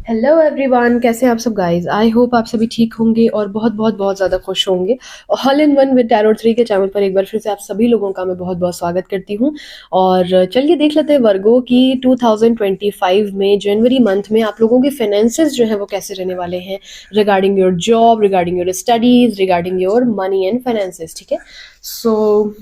Hello everyone, कैसे हैं आप सब गाइस। आई होप आप सभी ठीक होंगे और बहुत बहुत बहुत ज़्यादा खुश होंगे। All in one with tarot 3 के चैनल पर एक बार फिर से आप सभी लोगों का मैं बहुत बहुत स्वागत करती हूँ। और चलिए देख लेते हैं वर्गो की 2025 में जनवरी मंथ में आप लोगों के फाइनेंसेस जो है वो कैसे रहने वाले हैं, regarding your job, regarding your studies, regarding your money and finances. ठीक है, सो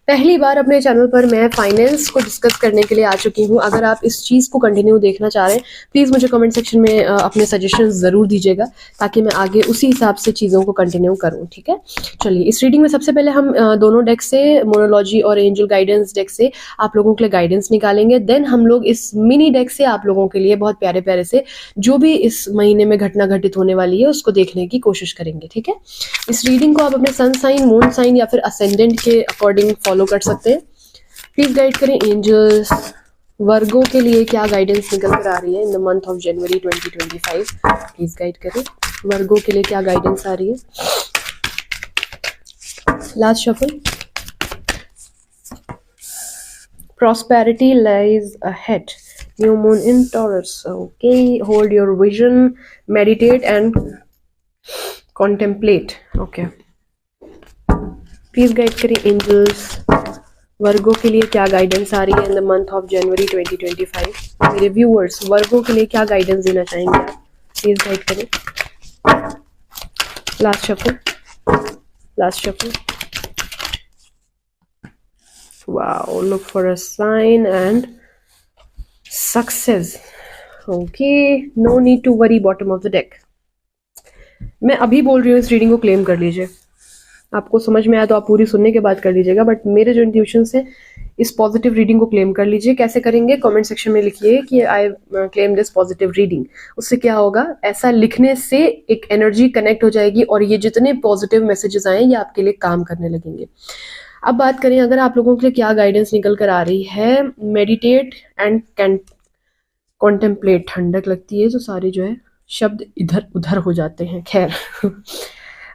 पहली बार अपने चैनल पर मैं फाइनेंस को डिस्कस करने के लिए आ चुकी हूँ। अगर आप इस चीज़ को कंटिन्यू देखना चाह रहे हैं, प्लीज़ मुझे कमेंट सेक्शन में अपने सजेशंस ज़रूर दीजिएगा ताकि मैं आगे उसी हिसाब से चीज़ों को कंटिन्यू करूँ। ठीक है, चलिए इस रीडिंग में सबसे पहले हम दोनों डेक से, मोनोलॉजी और एंजल गाइडेंस डेक से आप लोगों के लिए गाइडेंस निकालेंगे। देन हम लोग इस मिनी डेक से आप लोगों के लिए बहुत प्यारे प्यारे से जो भी इस महीने में घटना घटित होने वाली है उसको देखने की कोशिश करेंगे। ठीक है, इस रीडिंग को आप अपने सन साइन, मून साइन या फिर असेंडेंट के अकॉर्डिंग फॉलो कर सकते हैं। प्लीज गाइड करें एंजल्स, वर्गो के लिए क्या गाइडेंस निकल कर आ रही है in the month of January 2025। Please guide करें वर्गो के लिए क्या गाइडेंस आ रही है। Last shuffle. Prosperity lies ahead. New moon in Taurus. Okay, hold your vision, meditate and contemplate. Okay. Please guide करिए एंजल्स, वर्गो के लिए क्या गाइडेंस आ रही है in the month of January 2025। मेरे व्यूअर्स वर्गो के लिए क्या गाइडेंस देना चाहेंगे आप, प्लीज गाइड करें। Last shuffle, last shuffle. Wow, look for a sign and success. Okay, no need to worry, bottom of the deck. मैं अभी बोल रही हूँ, इस रीडिंग को क्लेम कर लीजिए। आपको समझ में आया तो आप पूरी सुनने के बाद कर लीजिएगा, बट मेरे जो इंट्यूशंस है इस पॉजिटिव रीडिंग को क्लेम कर लीजिए। कैसे करेंगे, कमेंट सेक्शन में लिखिए कि I claim this positive reading. उससे क्या होगा, ऐसा लिखने से एक एनर्जी कनेक्ट हो जाएगी और ये जितने पॉजिटिव मैसेजेस आए ये आपके लिए काम करने लगेंगे। अब बात करें अगर आप लोगों के लिए क्या गाइडेंस निकल कर आ रही है। Meditate and contemplate. ठंडक लगती है तो सारे जो है शब्द इधर उधर हो जाते हैं। खैर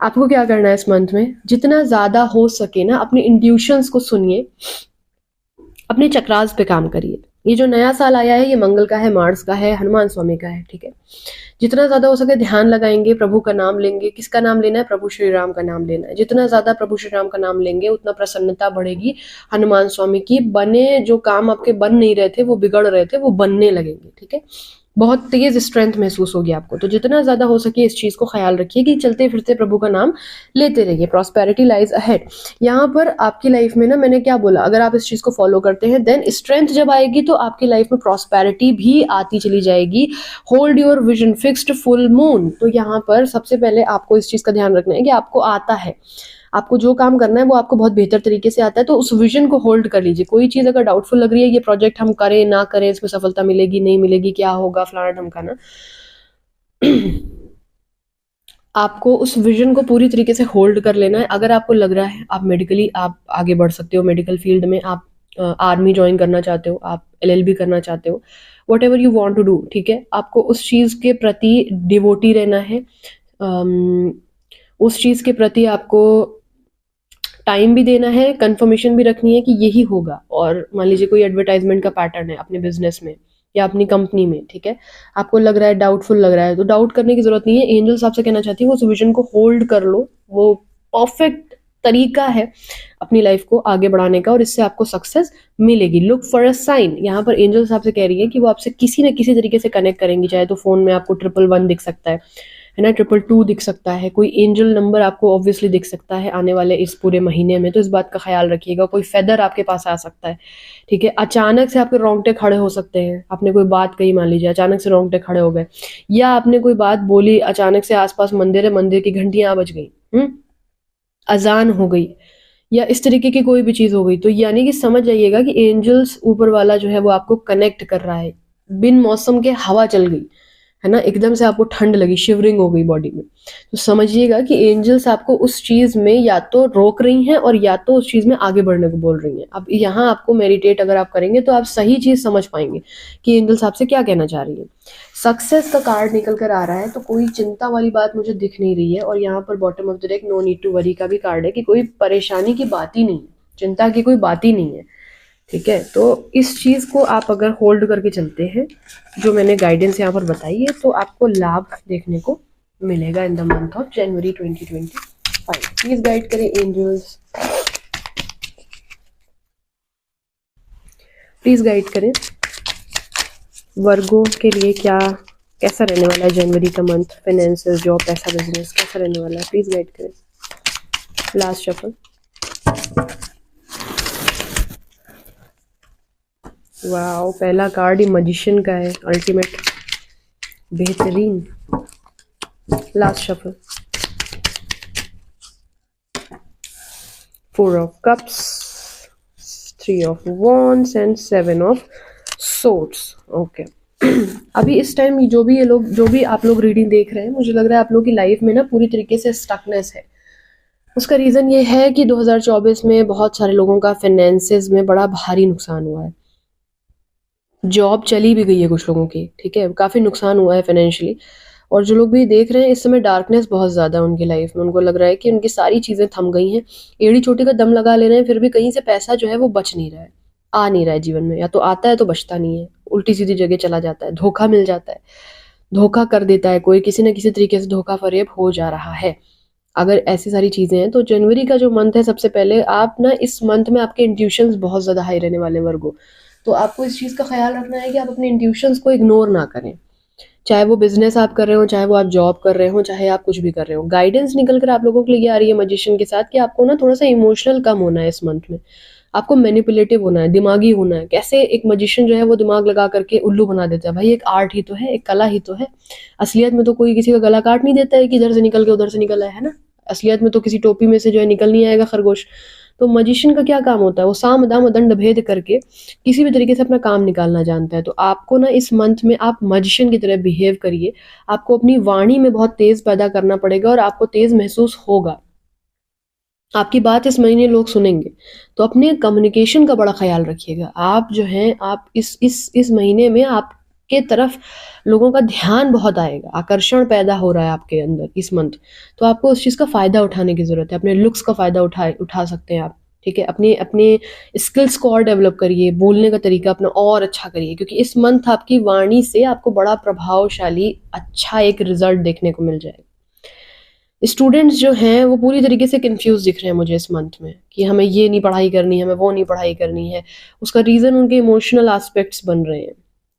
आपको क्या करना है इस मंथ में, जितना ज़्यादा हो सके ना अपने इंट्यूशंस को सुनिए, अपने चक्रास पे काम करिए। ये जो नया साल आया है ये मंगल का है, मार्स का है, हनुमान स्वामी का है। ठीक है, जितना ज़्यादा हो सके ध्यान लगाएंगे, प्रभु का नाम लेंगे। किसका नाम लेना है, प्रभु श्री राम का नाम लेना है। जितना ज़्यादा प्रभु श्री राम का नाम लेंगे उतना प्रसन्नता बढ़ेगी हनुमान स्वामी की। बने जो काम आपके बन नहीं रहे थे, वो बिगड़ रहे थे, वो बनने लगेंगे। ठीक है, बहुत तेज स्ट्रेंथ महसूस होगी आपको। तो जितना ज़्यादा हो सके इस चीज़ को ख्याल रखिए कि चलते फिरते प्रभु का नाम लेते रहिए। Prosperity lies ahead. यहाँ पर आपकी लाइफ में ना, मैंने क्या बोला, अगर आप इस चीज़ को फॉलो करते हैं देन स्ट्रेंथ जब आएगी तो आपकी लाइफ में प्रॉस्पेरिटी भी आती चली जाएगी। Hold your vision fixed, full moon. तो यहाँ पर सबसे पहले आपको इस चीज़ का ध्यान रखना है कि आपको आता है, आपको जो काम करना है वो आपको बहुत बेहतर तरीके से आता है। तो उस विजन को होल्ड कर लीजिए। कोई चीज़ अगर डाउटफुल लग रही है, ये प्रोजेक्ट हम करें ना करें, इसमें सफलता मिलेगी नहीं मिलेगी, क्या होगा, फलाना ढमकाना, आपको उस विजन को पूरी तरीके से होल्ड कर लेना है। अगर आपको लग रहा है आप मेडिकली आप आगे बढ़ सकते हो, मेडिकल फील्ड में आप आर्मी ज्वाइन करना चाहते हो, आप LLB करना चाहते हो, whatever you want to do, ठीक है, आपको उस चीज़ के प्रति डिवोटी रहना है। उस चीज़ के प्रति आपको टाइम भी देना है, कंफर्मेशन भी रखनी है कि यही होगा। और मान लीजिए कोई एडवर्टाइजमेंट का पैटर्न है अपने बिजनेस में या अपनी कंपनी में, ठीक है, आपको लग रहा है डाउटफुल लग रहा है, तो डाउट करने की जरूरत नहीं है। एंजल्स आपसे कहना चाहती है उस विजन को होल्ड कर लो। वो परफेक्ट तरीका है अपनी लाइफ को आगे बढ़ाने का और इससे आपको सक्सेस मिलेगी। Look for a sign. यहाँ पर एंजल्स आपसे कह रही है कि वो आपसे किसी न किसी तरीके से कनेक्ट करेंगी। चाहे तो फोन में आपको 111 दिख सकता है ना, 222 दिख सकता है, कोई एंजल नंबर आपको ऑब्वियसली दिख सकता है आने वाले इस पूरे महीने में। तो इस बात का ख्याल रखिएगा। कोई फेदर आपके पास आ सकता है, ठीक है, अचानक से आपके रोंगटे खड़े हो सकते हैं। आपने कोई बात कही, मान लीजिए अचानक से रोंगटे खड़े हो गए, या आपने कोई बात बोली, अचानक से आसपास मंदिर है, मंदिर की घंटियां बज गई, अजान हो गई, या इस तरीके की कोई भी चीज हो गई। तो यानी कि समझ जाइएगा कि एंजल्स, ऊपर वाला जो है वो आपको कनेक्ट कर रहा है। बिन मौसम के हवा चल गई है ना, एकदम से आपको ठंड लगी, शिवरिंग हो गई बॉडी में, तो समझिएगा कि एंजल्स आपको उस चीज में या तो रोक रही हैं और या तो उस चीज में आगे बढ़ने को बोल रही हैं। अब यहाँ आपको मेडिटेट अगर आप करेंगे तो आप सही चीज समझ पाएंगे कि एंजल्स आपसे क्या कहना चाह रही है। सक्सेस का कार्ड निकल कर आ रहा है, तो कोई चिंता वाली बात मुझे दिख नहीं रही है। और यहाँ पर bottom of the deck no need to worry का भी कार्ड है कि कोई परेशानी की बात ही नहीं है, चिंता की कोई बात ही नहीं है। ठीक है, तो इस चीज़ को आप अगर होल्ड करके चलते हैं, जो मैंने गाइडेंस यहाँ पर बताई है, तो आपको लाभ देखने को मिलेगा in the month of January 2025। Please guide करें एंजल्स, प्लीज गाइड करें वर्गो के लिए क्या कैसा रहने वाला है जनवरी का मंथ, फाइनेंशियल, जॉब, पैसा, बिजनेस कैसा रहने वाला है, प्लीज गाइड करें। Last shuffle. वाओ, पहला कार्ड ही मैजिशियन का है, अल्टीमेट, बेहतरीन। Last shuffle. 4 of cups, 3 of wands and 7 of swords. Okay, अभी इस टाइम जो भी आप लोग रीडिंग देख रहे हैं, मुझे लग रहा है आप लोग की लाइफ में ना पूरी तरीके से स्टकनेस है। उसका रीज़न ये है कि 2024 में बहुत सारे लोगों का फाइनेंसेस में बड़ा भारी नुकसान हुआ है। जॉब चली भी गई है कुछ लोगों की, ठीक है, काफ़ी नुकसान हुआ है फाइनेंशियली। और जो लोग भी देख रहे हैं इस समय डार्कनेस बहुत ज़्यादा है उनकी लाइफ में, उनको लग रहा है कि उनकी सारी चीज़ें थम गई हैं, एड़ी चोटी का दम लगा ले रहे हैं, फिर भी कहीं से पैसा जो है वो बच नहीं रहा है, आ नहीं रहा है जीवन में, या तो आता है तो बचता नहीं है, उल्टी सीधी जगह चला जाता है, धोखा मिल जाता है, धोखा कर देता है कोई, किसी न किसी तरीके से धोखा फरेब हो जा रहा है। अगर ऐसी सारी चीज़ें हैं तो जनवरी का जो मंथ है, सबसे पहले आप ना इस मंथ में आपके इंट्यूशंस बहुत ज़्यादा हाई रहने वाले वर्गो, तो आपको इस चीज़ का ख्याल रखना है कि आप अपने इंट्यूशंस को इग्नोर ना करें, चाहे वो बिजनेस आप कर रहे हो, चाहे वो आप जॉब कर रहे हो, चाहे आप कुछ भी कर रहे हो। गाइडेंस निकल कर आप लोगों के लिए आ रही है मैजिशियन के साथ कि आपको ना थोड़ा सा इमोशनल कम होना है इस मंथ में, आपको मैनिपुलेटिव होना है, दिमागी होना है। कैसे एक मैजिशियन जो है वो दिमाग लगा करके उल्लू बना देता है, भाई एक आर्ट ही तो है, एक कला ही तो है। असलियत में तो कोई किसी का गला काट नहीं देता है कि इधर से निकल के उधर से निकला है ना, असलियत में तो किसी टोपी में से जो है निकल नहीं आएगा खरगोश। तो मैजिशियन का क्या काम होता है, वो साम दाम दंड भेद करके किसी भी तरीके से अपना काम निकालना जानता है। तो आपको ना इस मंथ में आप मैजिशियन की तरह बिहेव करिए, आपको अपनी वाणी में बहुत तेज पैदा करना पड़ेगा और आपको तेज महसूस होगा, आपकी बात इस महीने लोग सुनेंगे। तो अपने कम्युनिकेशन का बड़ा ख्याल रखिएगा। आप जो हैं, आप इस महीने में आपके तरफ लोगों का ध्यान बहुत आएगा, आकर्षण पैदा हो रहा है आपके अंदर इस मंथ। तो आपको उस चीज़ का फ़ायदा उठाने की ज़रूरत है, अपने लुक्स का फ़ायदा उठा सकते हैं आप, ठीक है। अपने अपने स्किल्स को और डेवलप करिए, बोलने का तरीका अपना और अच्छा करिए, क्योंकि इस मंथ आपकी वाणी से आपको बड़ा प्रभावशाली अच्छा एक रिजल्ट देखने को मिल जाएगा। स्टूडेंट्स जो हैं वो पूरी तरीके से कंफ्यूज दिख रहे हैं मुझे इस मंथ में, कि हमें ये नहीं पढ़ाई करनी है, हमें वो नहीं पढ़ाई करनी है। उसका रीज़न उनके इमोशनल एस्पेक्ट्स बन रहे हैं,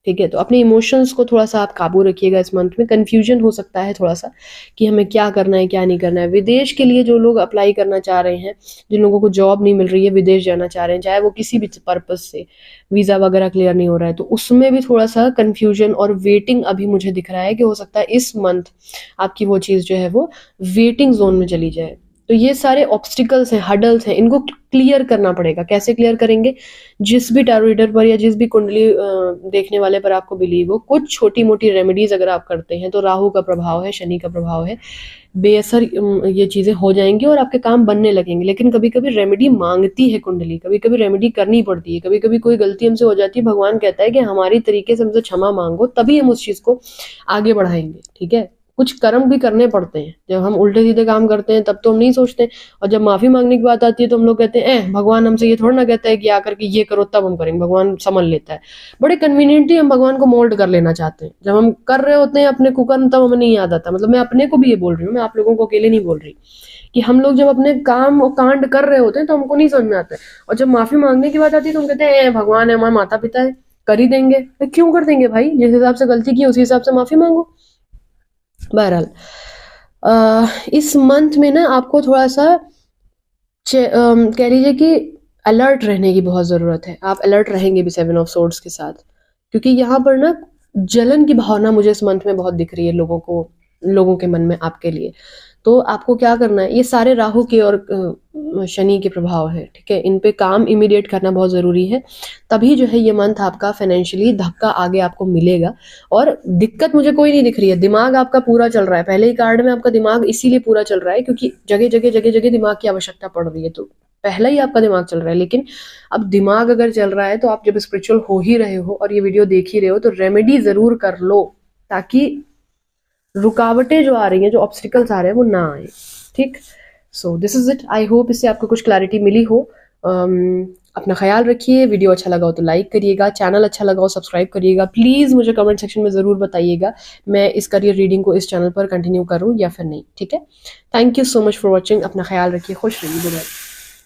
ठीक है। तो अपने इमोशंस को थोड़ा सा आप काबू रखिएगा इस मंथ में। कन्फ्यूजन हो सकता है थोड़ा सा कि हमें क्या करना है क्या नहीं करना है। विदेश के लिए जो लोग अप्लाई करना चाह रहे हैं, जिन लोगों को जॉब नहीं मिल रही है, विदेश जाना चाह रहे हैं, चाहे वो किसी भी पर्पज़ से, वीज़ा वगैरह क्लियर नहीं हो रहा है, तो उसमें भी थोड़ा सा कन्फ्यूजन और वेटिंग अभी मुझे दिख रहा है कि हो सकता है इस मंथ आपकी वो चीज़ जो है वो वेटिंग जोन में चली जाए। तो ये सारे ऑब्स्टिकल्स हैं, हडल्स हैं, इनको क्लियर करना पड़ेगा। कैसे क्लियर करेंगे? जिस भी टैरो रीडर पर या जिस भी कुंडली देखने वाले पर आपको बिलीव हो, कुछ छोटी मोटी रेमेडीज अगर आप करते हैं तो राहु का प्रभाव है, शनि का प्रभाव है, बेअसर ये चीज़ें हो जाएंगी और आपके काम बनने लगेंगे। लेकिन कभी कभी रेमेडी मांगती है कुंडली, कभी कभी रेमेडी करनी पड़ती है, कभी कभी कोई गलती हमसे हो जाती है, भगवान कहता है कि हमारी तरीके से हमसे क्षमा मांगो, तभी हम उस चीज़ को आगे बढ़ाएंगे, ठीक है। कुछ कर्म भी करने पड़ते हैं। जब हम उल्टे सीधे काम करते हैं तब तो हम नहीं सोचते, और जब माफी मांगने की बात आती है तो हम लोग कहते हैं भगवान हमसे ये थोड़ा ना कहता है कि आकर के ये करो तब हम करेंगे, भगवान समझ लेता है। बड़े कन्वीनियंटली हम भगवान को मोल्ड कर लेना चाहते हैं। जब हम कर रहे होते हैं अपने कुकर्म तब हमें नहीं याद आता। मतलब मैं अपने को भी ये बोल रही हूँ, मैं आप लोगों को अकेले नहीं बोल रही, कि हम लोग जब अपने काम और कांड कर रहे होते हैं तो हमको नहीं समझ में आता है, और जब माफी मांगने की बात आती है तो हम कहते हैं भगवान है, हमारे माता पिता है, कर ही देंगे। क्यों कर देंगे भाई? जिस हिसाब से गलती की उसी हिसाब से माफी मांगो। बहरहाल इस मंथ में ना आपको थोड़ा सा कह लीजिए कि अलर्ट रहने की बहुत ज़रूरत है। आप अलर्ट रहेंगे भी 7 ऑफ सोर्ड्स के साथ, क्योंकि यहाँ पर ना जलन की भावना मुझे इस मंथ में बहुत दिख रही है लोगों के मन में आपके लिए। तो आपको क्या करना है, ये सारे राहु के और शनि के प्रभाव है, ठीक है। इन पे काम इमीडिएट करना बहुत ज़रूरी है, तभी जो है ये मंथ आपका फाइनेंशियली धक्का आगे आपको मिलेगा। और दिक्कत मुझे कोई नहीं दिख रही है, दिमाग आपका पूरा चल रहा है। पहले ही कार्ड में आपका दिमाग इसीलिए पूरा चल रहा है क्योंकि जगह जगह दिमाग की आवश्यकता पड़ रही है, तो पहला ही आपका दिमाग चल रहा है। लेकिन अब दिमाग अगर चल रहा है तो आप जब स्पिरिचुअल हो ही रहे हो और ये वीडियो देख ही रहे हो तो रेमेडी ज़रूर कर लो, ताकि रुकावटें जो आ रही हैं, जो ऑब्स्टिकल्स आ रहे हैं वो ना आए, ठीक। So this is it. I hope इससे आपको कुछ क्लैरिटी मिली हो। अपना ख्याल रखिए। वीडियो अच्छा लगा हो तो लाइक करिएगा, चैनल अच्छा लगा हो सब्सक्राइब करिएगा। प्लीज़ मुझे कमेंट सेक्शन में ज़रूर बताइएगा मैं इस करियर रीडिंग को इस चैनल पर कंटिन्यू करूँ या फिर नहीं, ठीक है। Thank you so much for watching. अपना ख्याल रखिए, खुश रहिए। बाय।